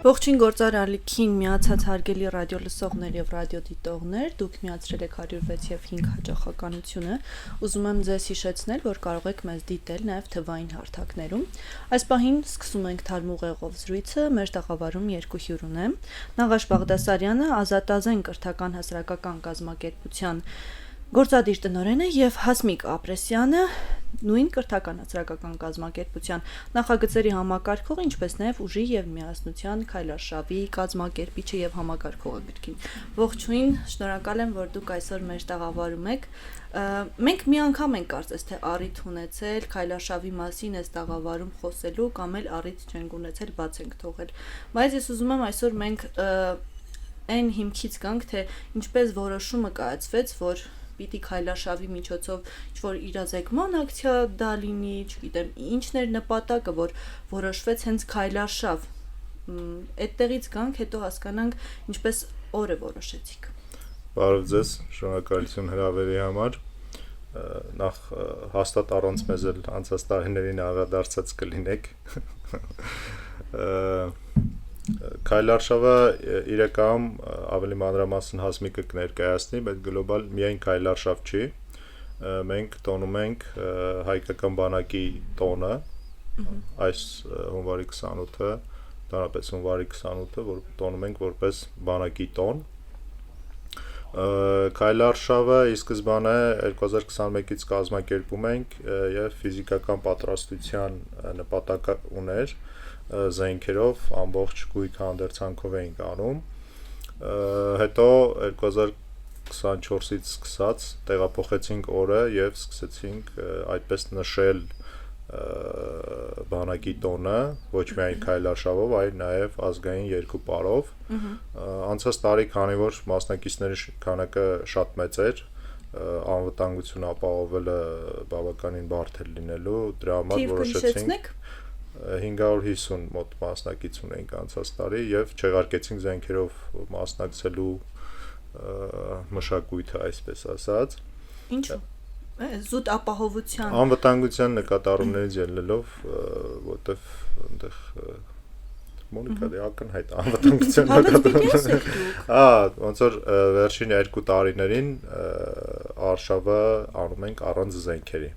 Ողջույն գործարարքին միացած հարգելի ռադիո լսողներ եւ ռադիո դիտողներ, դուք միացրել եք 106 եւ 5 հաճախականությունը։ Ուզում եմ ձեզ հիշեցնել, որ կարող եք մեզ դիտել նաեւ թվային հարթակներում։ Այս պահին սկսում ենք թարմուղեղով զրույցը, մեր տաղավարում երկու հյուր ունեմ։ Նաղաշ Բաղդասարյանը, Ազատազեն կրթական հասարակական կազմակերպության գործադիր տնօրենը եւ Հասմիկ Ապրեսյանը, նույն կրթական հասարակական կազմակերպության նախագծերի համակարգող, ինչպես նաեւ ուժի եւ միասնության քայլարշավի կազմակերպիչը եւ համակարգողը գրքին։ Ողջույն, շնորհակալ եմ, որ դուք այսօր մեր տաղավարում եք։ Մենք մի անգամ ենք կարծես թե առիթ ունեցել քայլարշավի մասին այս տաղավարում խոսելու կամ էլ առիթ չենք ունեցել, բաց ենք թողել։ Բայց ես ուզում եմ այսօր մենք այն հիմքից գանք, թե ինչպես որոշումը կայացվեց, որ պիտի քայլարշավի միջոցով ինչ-որ իրազեկման ակցիա դա լինի, չգիտեմ, ինչն էր նպատակը, որ որոշվեց հենց քայլարշավ։ Այդտեղից գանք, հետո հասկանանք ինչպես օրը որոշեցիք։ Բարև ձեզ, շնորհակալություն հրավերի համար։ Նախ հաստատ առանց մեզ էլ անցած տարիներին անդրադարձած կլինեք։ Քայլարշավը իրականում ավելի մանրամասն Հասմիկը կներկայացնի, բայց գլոբալ միայն քայլարշավ չի։ Մենք տոնում ենք հայկական բանակի տոնը, այս հունվարի 28-ը, դարապես հունվարի 28-ը, որ տոնում ենք որպես բանակի տոն։ Քայլարշավը ի սկզբանե 2021-ից կազմակերպում ենք եւ ֆիզիկական պատրաստության նպատակ ուներ, զենքերով ամբողջ գույք հանդերձանքով էինք անում, հետո 2024-ից սկսած տեղափոխեցինք օրը եւ սկսեցինք այդպես նշել բանակի տոնը, ոչ միայն քայլարշավով, այլ նաեւ ազգային երկու պարով։ Անցած տարի, քանի որ մասնակիցների քանակը շատ մեծ էր, անվտանգություն ապահովելը բավականին բարդ էր լինելու, դրա համար որոշեցինք 550 մոտ մասնակից ունենք անցած տարի եւ չեղարկեցինք զենքերով մասնակցելու մշակույթը, այսպես ասած։ Ինչու՞։ Զուտ ապահովության անվտանգության նկատառումներից ելնելով, որտեվ այնտեղ Մոնիկա դե ակնհայտ անվտանգության նկատառում։ Ոնց որ վերջին 2 տարիներին արշավը անում ենք առանց զենքերի։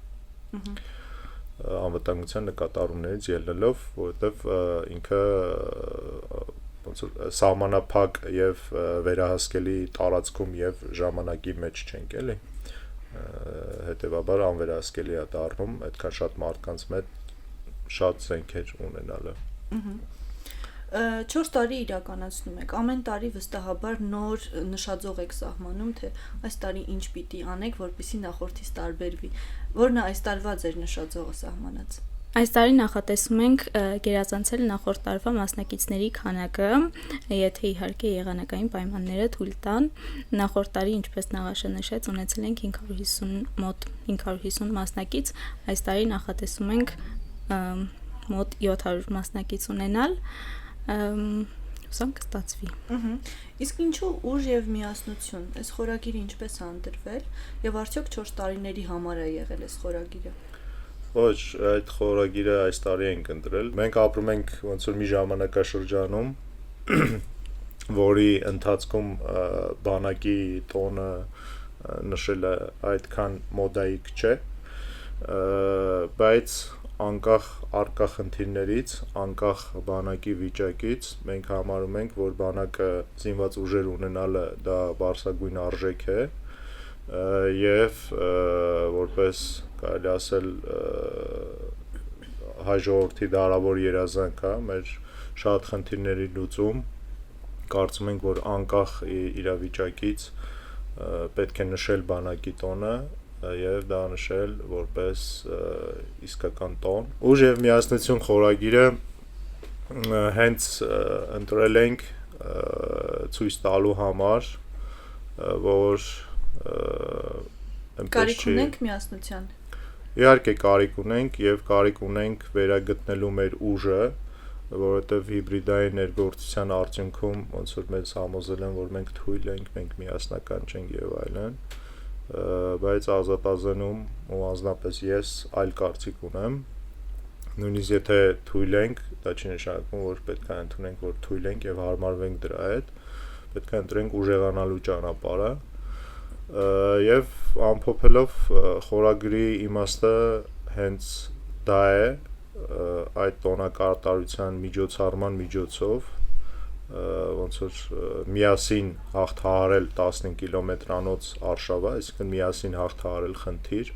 Անվտանգության նկատառումներից ելնելով, որովհետև ինքը ոնց որ սահմանափակ եւ վերահսկելի տարածքում եւ ժամանակի մեջ չենք էլի, հետեւաբար անվերահսկելի է դառնում այդքան շատ մարդկանց մեջ շատ զենքեր ունենալը։ 4 տարի իրականացնում եք, ամեն տարի վստահաբար նոր նշաձող եք սահմանում, թե այս տարի ինչ պիտի անեք, որպեսզի նախորդից տարբերվի։ Որն է այս տարվա ձեր նշաձողը սահմանած։ Այս տարի նախատեսում ենք գերազանցել նախորդ տարվա մասնակիցների քանակը, եթե իհարկե եղանակային պայմանները թույլ տան։ Նախորդ տարի, ինչպես Նաղաշը նշեց, ունեցել ենք 550 մասնակից, այս տարի նախատեսում ենք մոտ 700 մասնակից ունենալ։ Հուսանք կստացվի։ Իսկ ինչու ուժ եւ միասնություն, այս խորագիրը ինչպես է ընտրվել եւ արդյոք 4 տարիների համար է եղել այս խորագիրը։ Ոչ, այդ խորագիրը այս տարի ենք ընտրել։ Մենք ապրում ենք ոնց որ մի ժամանակաշրջանում, որի ընթացքում բանակի տոնը նշելը այդքան մոդայիկ չէ, բայց անկախ առկա խնդիրներից, անկախ բանակի վիճակից, մենք համարում ենք, որ բանակը զինված ուժեր ունենալը դա բարձրագույն արժեք է եւ որպես կարելի ասել հայ ժողովրդի դարավոր երազանք է մեր շատ խնդիրների լուծում, կարծում ենք, որ անկախ իրավիճակից պետք է նշել բանակի տոնը եւ դա նշել որպես իսկական տոն։ Ուժ եւ միասնություն խորագիրը հենց ընտրել ենք ցույց տալու համար, որ կարիք ունենք միասնության։ Իհարկե կարիք ունենք եւ կարիք ունենք վերագտնելու մեր ուժը, որովհետեւ հիբրիդային ներգործության արդյունքում ոնց որ մեզ համոզել են, որ մենք թույլ ենք, մենք միասնական չենք եւ այլն, բայց Ազատազենում ու անձնապես ես այլ կարծիք ունեմ, նույնիսկ եթե թույլ ենք, դա չի նշանակում, որ պետք է ընդունենք, որ թույլ ենք եւ հարմարվենք դրա հետ, պետք է ընտրենք ուժեղանալու ճանապարհը եւ ամփոփելով խորագրի իմաստը հենց դա է, այդ տոնակատարության միջոցառման միջոցով ոնց որ միասին հաղթահարել 15 կիլոմետրանոց արշավը, այսինքն միասին հաղթահարել խնդիր,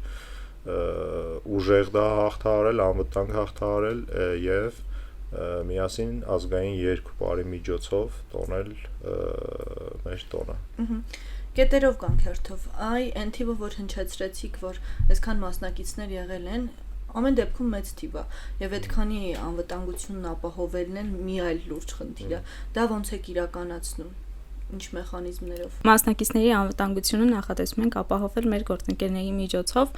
ուժեղ դա հաղթահարել, անվտանգ հաղթահարել եւ միասին ազգային երկու միջոցով տոնել մեր տոնը։ Կետերով կանք հերթով, այն թիվը, որ հնչեցրեցիք, որ այսքան մասնակիցներ եղել են, ամեն դեպքում մեծ թիվ է եւ այդքանի անվտանգությունն ապահովելն էլ մի այլ լուրջ խնդիր է։ Դա ոնց եք իրականացնում։ Ինչ մեխանիզմներով։ Մասնակիցների անվտանգությունը նախատեսում ենք ապահովել մեր գործընկերների միջոցով,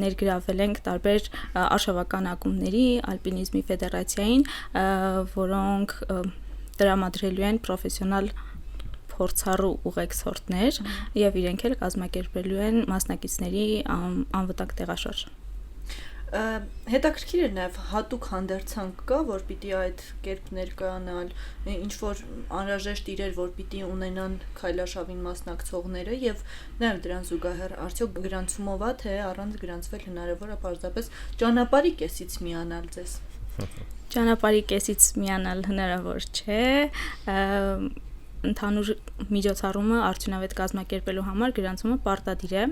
ներգրավել ենք տարբեր արշավական ակումբների, ալպինիզմի ֆեդերացիային, որոնք տրամադրելու են պրոֆեսիոնալ փորձառու ուղեկցորդներ եւ իրենք էլ կազմակերպելու են մասնակիցների անվտանգ տեղաշարժ։ Հետաքրքիր է նաև հատուկ հանդերձանք կա, որ պիտի այդ կերպ ներկայանալ, ինչ որ անհրաժեշտ իրեր, որ պիտի ունենան քայլարշավին մասնակցողները եւ նաև դրան զուգահեռ արդյոք գրանցումով է, թե առանց գրանցվել հնարավոր է պարզապես ճանապարհի կեսից միանալ ձեզ։ Ճանապարհի կեսից միանալ հնարավոր չէ, ընդհանուր միջոցառումը արդյունավետ կազմակերպելու համար գրանցումը պարտադիր է,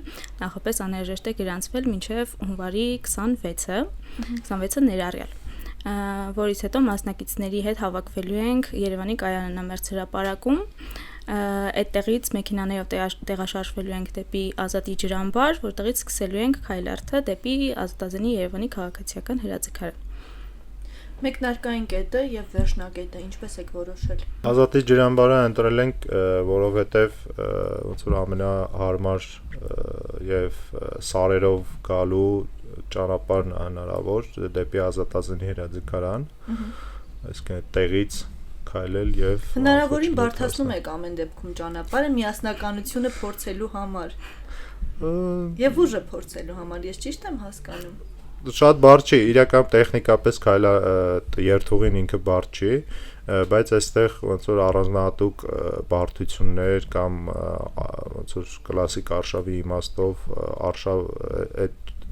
նախապես անհրաժեշտ է գրանցվել մինչև հունվարի 26-ը ներառյալ, որից հետո մասնակիցների հետ հավաքվելու ենք Երևանի կայանամերձ հրապարակում, այդտեղից մեքենաներով տեղաշարժվելու ենք դեպի Ազատի ջրամբար, որտեղից սկսելու ենք քայլարթը դեպի Ազատազենի Երևանի քաղաքացիական հրաձգարան։ Մեկնարկային կետը եւ վերջնակետը ինչպես եք որոշել։ Ազատի ջրամբարը ընտրել ենք, որովհետեւ ոնց որ ամենահարմար եւ սարերով գալու ճանապարհն հնարավոր դեպի Ազատազենի հրաձգարան, այսինքն տեղից քայլել եւ հնարավորին բարդացնում եք ամեն դեպքում ճանապարհը միասնականությունը փորձելու համար եւ ուժը փորձելու համար, ես ճիշտ եմ հասկանում։ Շատ բարդ չի, իրական տեխնիկապես երթուղին ինքը բարդ չի, բայց այստեղ ոնց որ առանձնահատուկ բարդություններ կամ ոնց որ կլասիկ արշավի իմաստով արշավ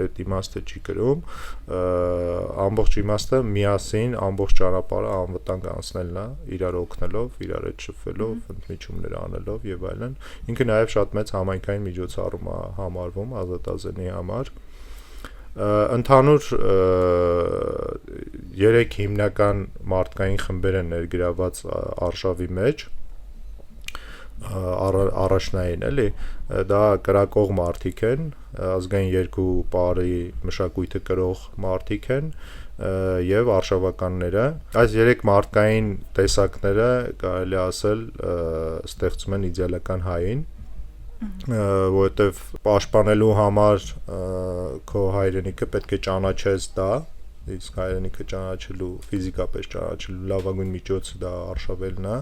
այդ իմաստը չի կրում, ամբողջ իմաստը միասին ամբողջ ճանապարհը անվտանգ անցնելն է, իրար օգնելով, իրար հետ շփվելով, ընդմիջումներ անելով եւ այլն։ Ինքը նաեւ շատ մեծ համայնքային միջոցառում է համարվում Ազատազենի համար։ Ընդհանուր 3 հիմնական մարդկային խմբեր են ներգրաված արշավի մեջ, առաջնային էլի, դա կրակող մարդիկ են, ազգային երկու պարի մշակույթը կրող մարդիկ են եւ արշավականները։ Այս 3 մարդկային տեսակները կարելի ասել ստեղծում են իդեալական հային, որովհետև պաշտպանելու համար քո հայրենիքը պետք է ճանաչես դա, իսկ հայրենիքը ճանաչելու, ֆիզիկապես ճանաչելու լավագույն միջոցը դա արշավելն է,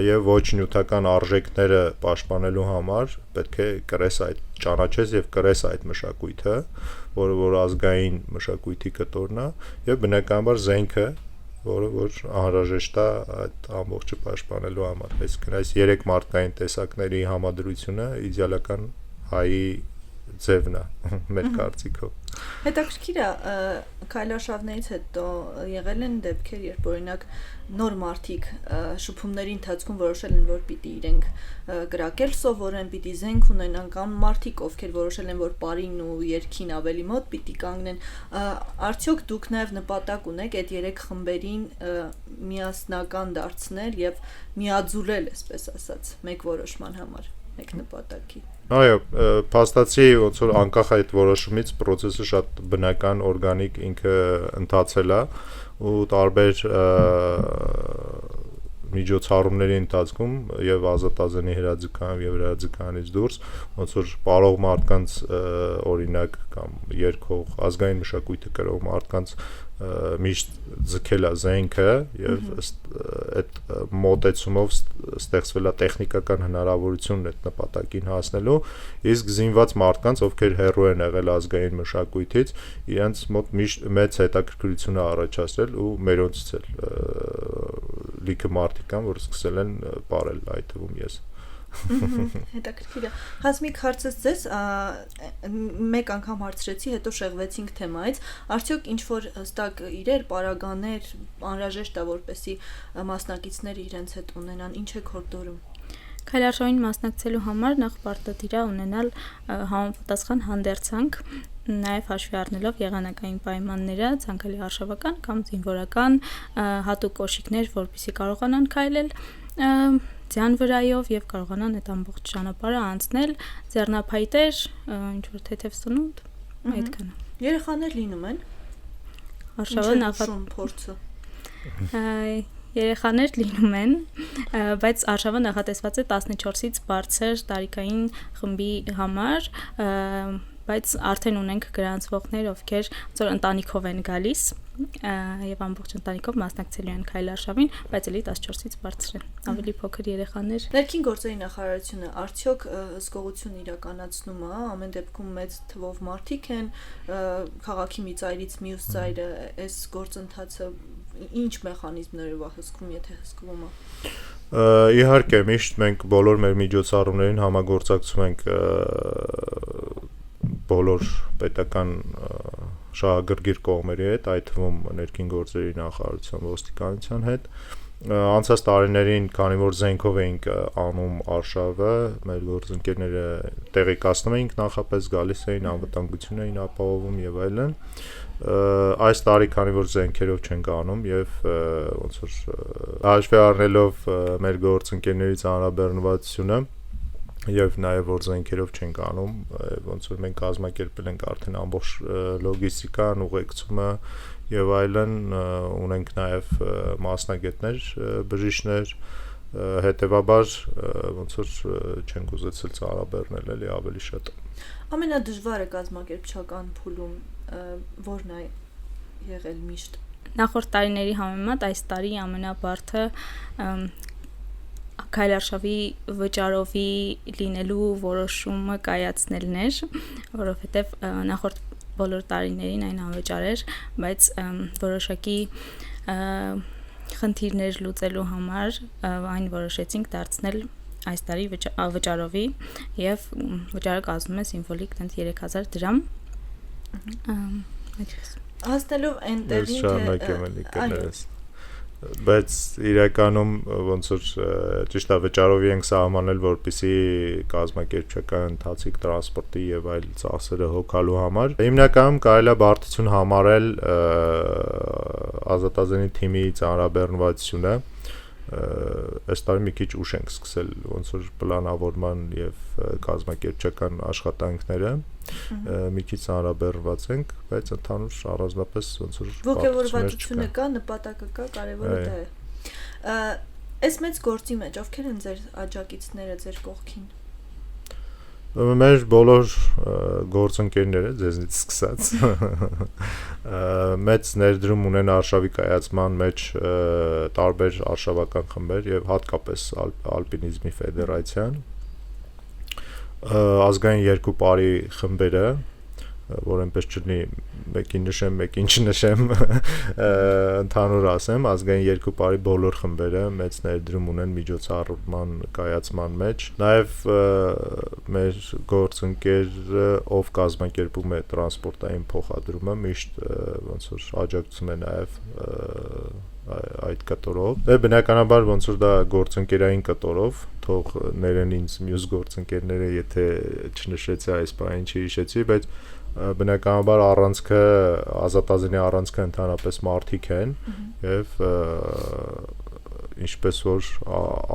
եւ ոչ նյութական արժեքները պաշտպանելու համար պետք է կրես այդ ճանաչես եւ կրես այդ մշակույթը, որ ազգային մշակույթի կտորն է, եւ բնականաբար զենքը, որը որ անհրաժեշտ է այդ ամբողջը պաշտպանելու համար։ Այսինքն այս 3 մարդկային տեսակների համադրությունը իդեալական հայի ձևն է մեր կարծիքով։ Հետաքրքիր է, քայլարշավներից հետո եղել են դեպքեր, երբ օրինակ նոր մարդիկ շփումների ընթացքում որոշել են, որ պիտի իրենք կրակել սովորեն, պիտի զենք ունենան, կամ մարդիկ, ովքեր որոշել են, որ պարին ու երգին ավելի մոտ պիտի կանգնեն, արդյոք դուք նաև նպատակ ունեք այդ 3 խմբերին միասնական դարձնել եւ միաձուլել, այսպես ասած, մեկ որոշման համար, մեկ նպատակի։ Այո, փաստացի ոնց որ անկախ այդ որոշումից process-ը շատ բնական, օրգանիկ ինքը ընթացել է ու տարբեր միջոցառումների ընթացքում եւ ազատազենի հրաձգական եւ հրաձգականից դուրս ոնց որ պարող մարդկանց օրինակ կամ երկող ազգային մշակույթը կրող մարդկանց միշտ ձգել է զենքը եւ այդ մոտեցումով ստեղծվել է տեխնիկական հնարավորություն այդ նպատակին հասնելու իսկ զինված մարդկանց ովքեր հեռու են եղել ազգային մշակույթից իրենց մոտ միշտ մեծ հետաքրքրություն է առաջացրել ու մերոնցից էլ լիքը մարդիկ կան որ սկսել են ապարել այդ թվում ես Հետաքրքիր է։ Հասմիկ հարցս ձեզ մեկ անգամ հարցրեցի, հետո շեղվեցինք թեմայից։ Արդյոք ինչ որ հստակ իրեր, պարագաներ անհրաժեշտ է որպեսի մասնակիցները իրենց հետ ունենան, ինչ է կորտորում։ Քայլարշավին մասնակցելու համար նախ պարտադիր է ունենալ համապատասխան հանդերձանք, նաև հաշվի առնելով եղանակային պայմանները, ցանկալի արշավական կամ զինվորական հատուկ կոշիկներ, որպեսզի կարողանան քայլել ձյան վրայով եւ կարողանան այդ ամբողջ ճանապարհը անցնել ձեռնափայտեր, ինչ որ թեթև սնունդ, այդքանը։ Երեխաներ լինում են։ Արշավը նախ փորձը։ Երեխաներ լինում են, բայց արշավը նախատեսված է 14-ից բարձր տարիքային խմբի համար, բայց արդեն ունենք գրանցվողներ, ովքեր ծոր ընտանիքով են գալիս եւ ամբողջ ընտանիքով մասնակցելու են քայլարշավին, բայց էլի 14-ից բարձր են, ավելի փոքր երեխաներ։ Ներքին գործերի նախարարությունը արդյոք հսկողություն իրականացնում է, ամեն դեպքում մեծ թվով մարդիկ են, քաղաքի մի ծայրից մյուս ծայրը, այս գործընթացը ինչ մեխանիզմներով է հսկվում, եթե հսկվում է։ Իհարկե, միշտ մենք բոլոր մեր միջոցառումներին համագործակցում ենք բոլոր պետական շահագրգիռ կողմերի հետ, այդ թվում ներքին գործերի նախարարության ոստիկանության հետ։ Անցած տարիներին, քանի որ զենքով էինք անում արշավը, մեր գործընկերները տեղեկացնում էինք նախապես գալիս էին, անվտանգություն էին ապահովում եւ այլն։ Այս տարի քանի որ զենքերով չենք անում եւ ոնց որ հաշվի առնելով մեր գործընկերներից անհաբեռնվածությունը եւ նաեւ որ զենքերով չենք անում ոնց որ մենք կազմակերպել ենք արդեն ամբողջ լոգիստիկան, ուղեկցումը եւ այլն ունենք նաեւ մասնագետներ, բժիշկներ, հետեւաբար ոնց որ չենք ուզեցել ծառաբեռնել էլի ավելի շատ։ Ամենադժվարը կազմակերպչական փուլում որն է եղել միշտ։ Նախորդ տարիների համեմատ այս տարի ամենաբարդը քայլարշավի վճարովի լինելու որոշումը կայացնելն էր, որովհետև նախորդ բոլոր տարիներին այն անվճար էր, բայց որոշակի խնդիրներ լուծելու համար այն որոշեցինք դարձնել այս տարի վճարովի եւ վճարը կազմում է սիմվոլիկ 3000 դրամ։ Հասնելով այնտեղին թե բայց իրականում ոնց որ ճիշտ է վճարովի ենք սահմանել որպեսզի կազմակերպչական ընթացիկ տրանսպորտի եւ այլ ծախսերը հոգալու համար հիմնականում կարելի է բարդություն համարել ազատազենի թիմի ծանրաբեռնվածությունը այս տարի մի քիչ ուշ ենք սկսել ոնց որ պլանավորման եւ կազմակերպչական աշխատանքները մի քիչ ծանրաբեռնված ենք բայց ընդհանուր առանձնապես ոնց որ ողջավորվածությունը կա, նպատակը կա, կարևորը դա է։ Այս մեծ գործի մեջ ովքեր են ձեր աջակիցները ձեր կողքին։ Մեր բոլոր գործընկերները ձեզնից սկսած մեծ ներդրում ունեն արշավի կայացման մեջ տարբեր արշավական խմբեր եւ հատկապես ալպինիզմի ֆեդերացիան ազգային երկու բարի խմբերը որ այնպես չլինի մեկին նշեմ, մեկին չնշեմ ընդհանուր ասեմ ազգային երկու բարի բոլոր խմբերը մեծ ներդրում ունեն միջոցառման կայացման մեջ նաև մեր գործընկերը ով կազմակերպում է տրանսպորտային փոխադրումը միշտ ոնց որ աջակցում է նաև այդ կտորով բնականաբար ոնց որ դա գործընկերային կտորով թող ներեն ինձ մյուս գործընկերները եթե չնշեցի այս բանը չհիշեցի բայց բնականաբար առանցքը ազատազենի առանցքը ընդհանրապես մարդիկ են եւ ինչպես որ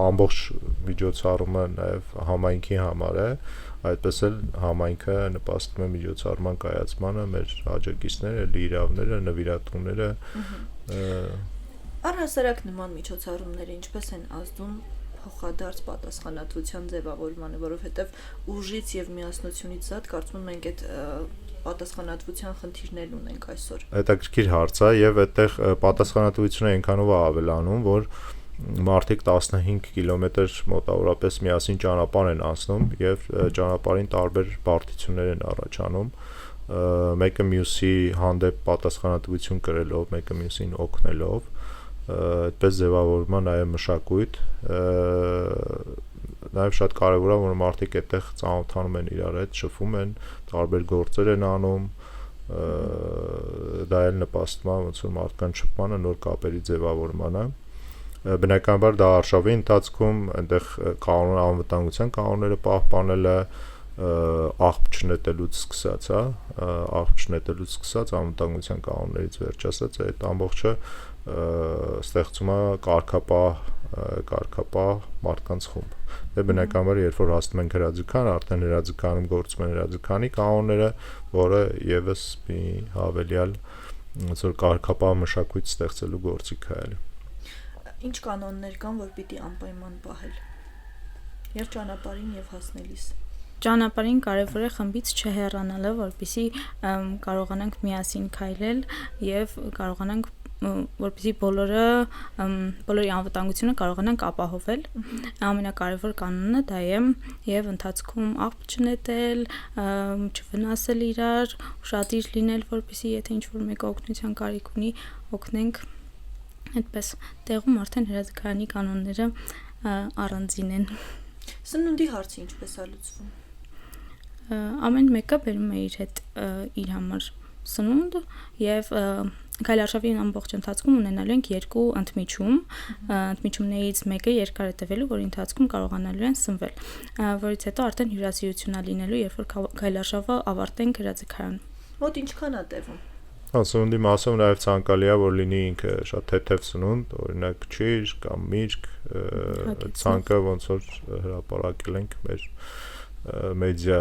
ամբողջ միջոցառումը նաեւ համայնքի համար է այդպես էլ համայնքը նպաստում է միջոցառման կայացմանը մեր աջակիցները, լիիրավները, նվիրատուները Առհասարակ նման միջոցառումները ինչպես են ազդում փոխադարձ պատասխանատվության ձևավորմանը, որովհետև ուժից եւ միասնությունից զատ կարծում եմ մենք այդ պատասխանատվության խնդիրներն ունենք այսօր։ Հետաքրքիր հարց է եւ այդտեղ պատասխանատվությունը այնքանով է ավելանում, որ մարդիկ 15 կիլոմետր մոտավորապես միասին ճանապարհ են անցնում եւ ճանապարհին տարբեր բարդություններ են առաջանում, մեկը մյուսի հանդեպ պատասխանատվություն կրելով, մեկը մյուսին օգնելով, այդպես ձևավորվում է նաեւ մշակույթ, նաեւ շատ կարեւոր է, որ մարդիկ այդտեղ ծանոթանում են իրար հետ, շփվում են, տարբեր գործեր են անում, դա էլ նպաստում է ոնց որ մարդկանց շփմանը, նոր կապերի ձևավորմանը։ Բնականաբար դա արշավի ընթացքում այնտեղ անվտանգության կանոնները պահպանելը, աղբ չնետելուց սկսած անվտանգության կանոններից վերջացած այդ ամբողջը ստեղծում է կարգապահ մարդկանց խումբ։ Դե բնականաբար երբ որ հասնում ենք հրաձգան, արդեն հրաձգանում գործում են հրաձգանի կանոնները, որը եւս մի հավելյալ ոնց որ կարգապահ մշակույթ ստեղծելու գործիք է։ Ինչ կանոններ կան, որ պիտի անպայման պահել եւ ճանապարհին եւ հասնելիս։ Ճանապարհին կարևոր է խմբից չհեռանալը, որպեսզի կարողանանք միասին քայլել եւ կարողանանք որպեսզի բոլորի անվտանգությունը կարողանանք ապահովել։ Ամենակարևոր կանոնը դա է եւ ընթացքում աղբ չնետել, չվնասել իրար, ուշադիր լինել, որպեսզի եթե ինչ-որ մեկը օգնության կարիք ունի, օգնենք։ Այդպես տեղում արդեն հրաձգարանի կանոնները առանձին են։ Սնունդի հարցը ինչպես է լուծվում։ Ամեն մեկը բերում է իր հետ իր համար սնունդ եւ քայլարշավի ամբողջ ընթացքում ունենալու ենք 2 ընդմիջում, ընդմիջումներից մեկը երկար է տևելու, որի ընթացքում կարողանալու են սնվել, որից հետո արդեն հյուրասիրություն է լինելու, երբ որ քայլարշավը ավարտենք հրաձգարանում։ Մոտ ինչքան է տևում։ Սնունդի մասով նաև ցանկալի է որ լինի ինքը շատ թեթև սնունդ, օրինակ ճիշտ կամ միրգ, ցանկը ոնց որ հրապարակել ենք մեր մեդիա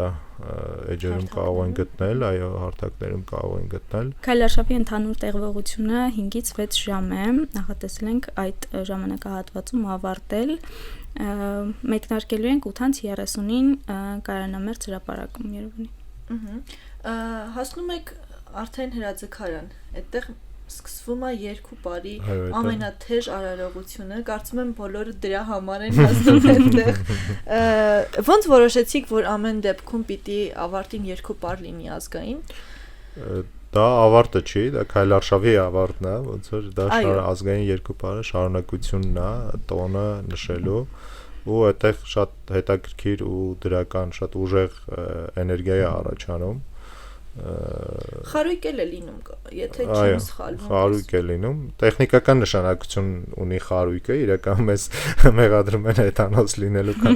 էջերում կարող են գտնել, այո, հարթակներում կարող են գտնել։ Քայլարշավի ընդհանուր տևողությունը 5-ից 6 ժամ է, նախատեսել ենք այդ ժամանակահատվածում ավարտել, մեկնարկելու ենք 8:30-ին Կայանամերձ հրապարակում Երևանի։ Հասնում եք արդեն հրաձգարան, այդտեղ սկսվում է 2 բարի ամենաթեժ արարողությունը, կարծում եմ բոլորը դրա համար են հասնում այդտեղ։ Ոնց որոշեցիք, որ ամեն դեպքում պիտի ավարտին 2 բար լինի ազգային։ Դա ավարտը չի, դա քայլարշավի ավարտն է, ոնց որ դա ազգային 2 բարը շարունակությունն է, տոնը նշելու ու այդտեղ շատ հետաքրքիր ու դրական, շատ ուժեղ էներգիա է առաջանում։ Խարույկ է լինում, եթե չեմ սխալվում։ Խարույկ է լինում, տեխնիկական նշանակություն ունի խարույկը, իրականում մեզ մեղադրում են էթանոս լինելու կամ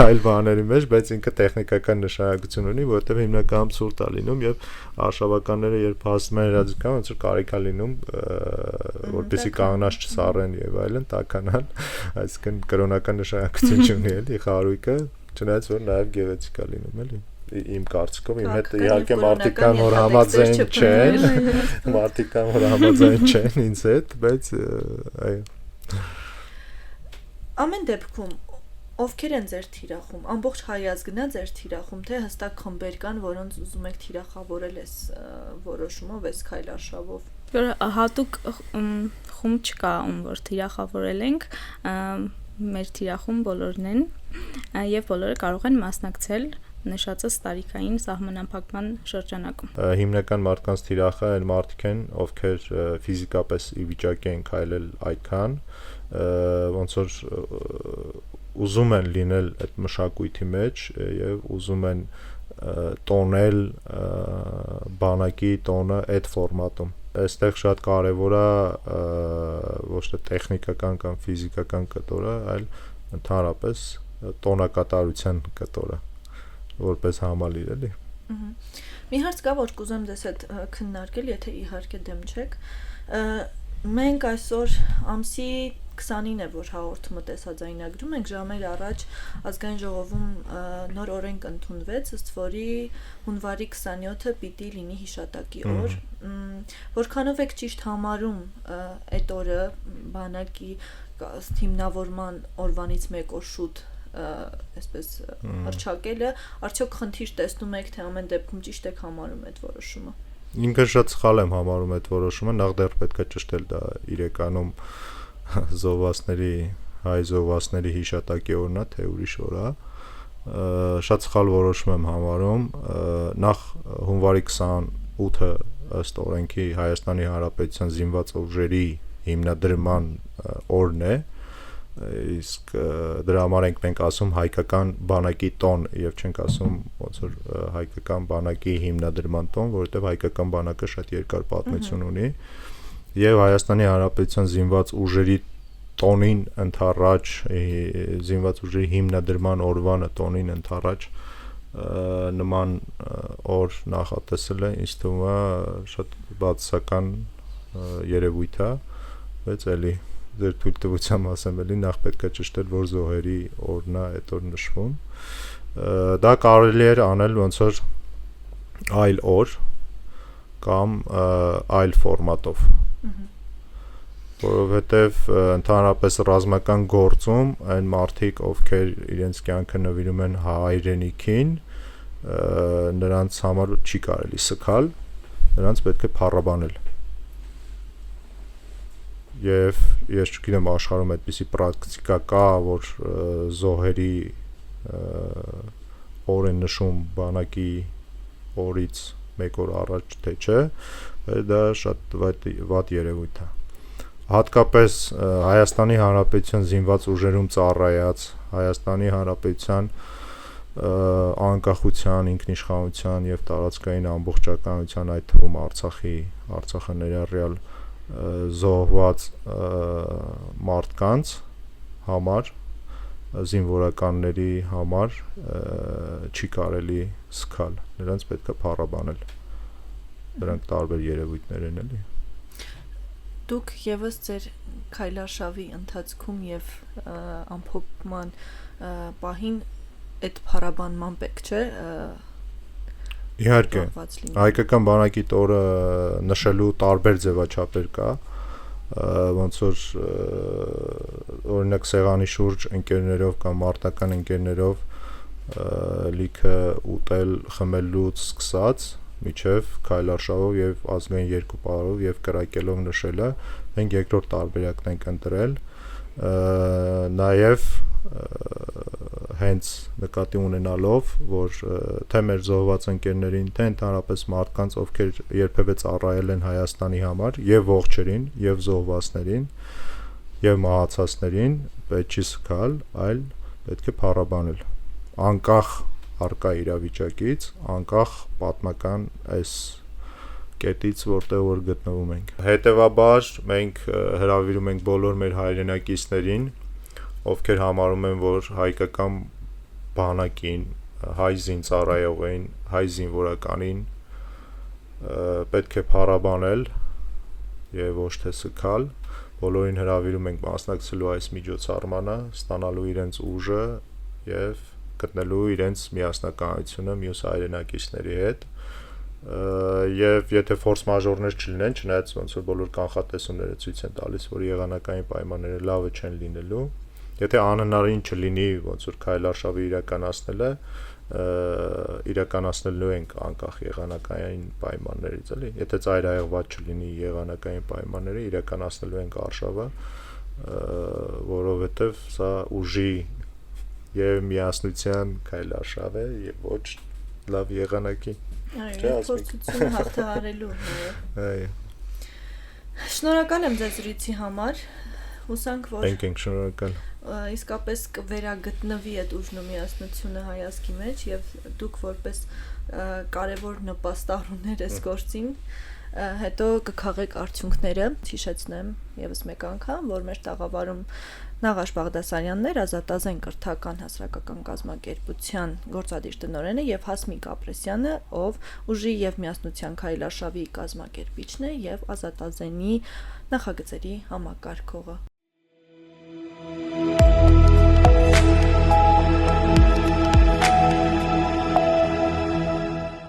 այլ բաների մեջ, բայց ինքը տեխնիկական նշանակություն ունի, որովհետև հիմնականում ցուրտ է լինում եւ արշավականները երբ հասնում են հրաձգան, ոնց որ կարիք է լինում, որպեսզի կանգնած չսառեն եւ այլն, տականան, այսինքն կրոնական նշանակություն չունի էլի խարույկը, չնայած որ նաեւ գեղեցիկ է լինում էլի։ Իմ կարծիքով իմ հետ իհարկե մարդիկան որ համաձայն չեն ինձ հետ, բայց այո։ Ամեն դեպքում ովքեր են ձեր թիրախում, ամբողջ հայազգնա ձեր թիրախում, թե հստակ խմբեր կան, որոնց ուզում եք թիրախավորել այս որոշումով, այս քայլարշավով։ Հատուկ խումբ չկա, ում որ թիրախավորել ենք, մեր թիրախում բոլորն են եւ բոլորը կարող են մասնակցել նշածս տարիքային սահմանափակման շրջանակում։ Հիմնական մարդկանց թիրախը այն մարդիկ են, ովքեր ֆիզիկապես ի վիճակի են քայլել այդքան, ոնց որ ուզում են լինել այդ մշակույթի մեջ եւ ուզում են տոնել բանակի տոնը այդ ֆորմատում։ Այստեղ շատ կարեւոր է ոչ թե տեխնիկական կամ ֆիզիկական կտորը, այլ ընդհանրապես տոնակատարության կտորը որպես համալիր էլի։ Մի հարց կա, որ կուզեմ ձեզ հետ քննարկել, եթե իհարկե դեմ չեք։ Մենք այսօր ամսի 20-ին է, որ հաղորդումը տեսաձայնագրում ենք, ժամեր առաջ ազգային ժողովում նոր օրենք ընդունվեց, ըստ որի հունվարի 27-ը պիտի լինի հիշատակի օր։ Որքանով եք ճիշտ համարում այդ օրը բանակի հիմնավորման օրվանից մեկ օր շուտ այսպես հռչակելը, արդյոք խնդիր տեսնում եք, թե ամեն դեպքում ճիշտ եք համարում այդ որոշումը։ Ինքը շատ սխալ եմ համարում այդ որոշումը, նախ պետք է ճշտել դա իրականում հայ զոհվածների հիշատակի օրն է, թե ուրիշ օր է, շատ սխալ որոշում եմ համարում, նախ հունվարի 28-ը ըստ օրենքի Հայաստանի Հանրապետության զինված ուժերի հիմնադրման օրն է, իսկ դրա համար ենք մենք ասում հայկական բանակի տոն եւ չենք ասում ոնց որ հայկական բանակի հիմնադրման տոն, որովհետեւ հայկական բանակը շատ երկար պատմություն ունի եւ Հայաստանի Հանրապետության զինված ուժերի տոնին ընդառաջ զինված ուժերի հիմնադրման օրվանը տոնին ընդառաջ նման օր նախատեսել է, ինձ թվում է շատ բացասական երևույթ է, բայց էլի ձեր թույլտվությամբ ասեմ էլի նախ պետք է ճշտել, որ զոհերի օրն է այդ օր նշվում։ Դա կարելի էր անել ոնց որ այլ օր կամ այլ ֆորմատով։ Որովհետև ընդհանրապես ռազմական գործում այն մարդիկ, ովքեր իրենց կյանքը նվիրում են հայրենիքին, նրանց համար չի կարելի սգալ, նրանց պետք է փառաբանել։ Եվ ես չգիտեմ աշխարհում այդպիսի պրակտիկա կա, որ զոհերի օր են նշում բանակի օրից մեկ օր առաջ, թե չէ, դա շատ վատ երևույթ է։ Հատկապես Հայաստանի Հանրապետության զինված ուժերում ծառայած, Հայաստանի Հանրապետության անկախության, ինքնիշխանության եւ տարածքային ամբողջականության, այդ թվում Արցախը ներառյալ զոհված մարդկանց համար, զինվորականների համար չի կարելի սգալ, նրանց պետք է փառաբանել, դրանք տարբեր երևույթներ են էլի։ Դուք եւս ձեր քայլարշավի ընթացքում եւ ամփոփման պահին այդ փառաբանման պետք չէ։ Իհարկե, հայկական բանակի տորը նշելու տարբեր ձևաչափեր կա, ոնց որ օրինակ սեղանի շուրջ ընկերներով կամ մարտական ընկերներով լիքը ուտել, խմելուց սկսած միջև քայլարշավով եւ ազգային երկու պարով եւ կրակելով նշելը, մենք երկրորդ տարբերակն ենք ընտրել, նաեւ հենց նկատի ունենալով, որ թե մեր զոհված ընկերներին, թե ընդհանրապես մարդկանց, ովքեր երբևէ ծառայել են Հայաստանի համար, եւ ողջերին, եւ զոհվածներին, եւ մահացածներին, պետք չի սգալ, այլ պետք է փառաբանել, անկախ առկա իրավիճակից, անկախ պատմական այս կետից, որտեղ որ գտնվում ենք։ Հետևաբար մենք հրավիրում ենք բոլոր մեր հայրենակիցներին, ովքեր համարում են, որ հայկական բանակին, հայ զինծառայողին, հայ զինվորականին պետք է փառաբանել եւ ոչ թե սգալ, բոլորին հրավիրում ենք մասնակցելու այս միջոցառմանը, ստանալու իրենց ուժը եւ գտնելու իրենց միասնականությունը մյուս հայրենակիցների հետ։ Եվ եթե ֆորս մաժորներ չլինեն, չնայած ոնց որ բոլոր կանխատեսումները ցույց են տալիս, որ եղանակային պայմանները լավը չեն լինելու, եթե անհնարին չլինի ոնց որ քայլարշավը իրականացնելը, իրականացնելու ենք անկախ եղանակային պայմաններից, էլի։ Եթե ծայրահեղված չլինի եղանակային պայմանները, իրականացնելու ենք արշավը, որովհետև սա ուժի եւ միասնության քայլարշավ է եւ ոչ լավ եղանակի։ Այո, փորձությունը հաղթահարելու։ Այո։ Շնորհակալ եմ ձեզ զրույցի համար։ Հուսանք, որ մենք ենք շնորհակալ։ Իսկապես կվերագտնվի այդ ուժն ու միասնությունը հայազգի մեջ եւ դուք որպես կարևոր նպաստառուներ ես գործին, հետո կքաղեք արդյունքները, հիշեցնեմ եւս մեկ անգամ, որ մեր տաղավարում Նաղաշ Բաղդասարյանն էր, Ազատազեն կրթական հասարակական կազմակերպության գործադիր տնօրենը եւ Հասմիկ Ապրեսյանը, ով ուժի եւ միասնության քայլարշավի կազմակերպիչն է եւ Ազատազենի նախագծերի համակարգողը։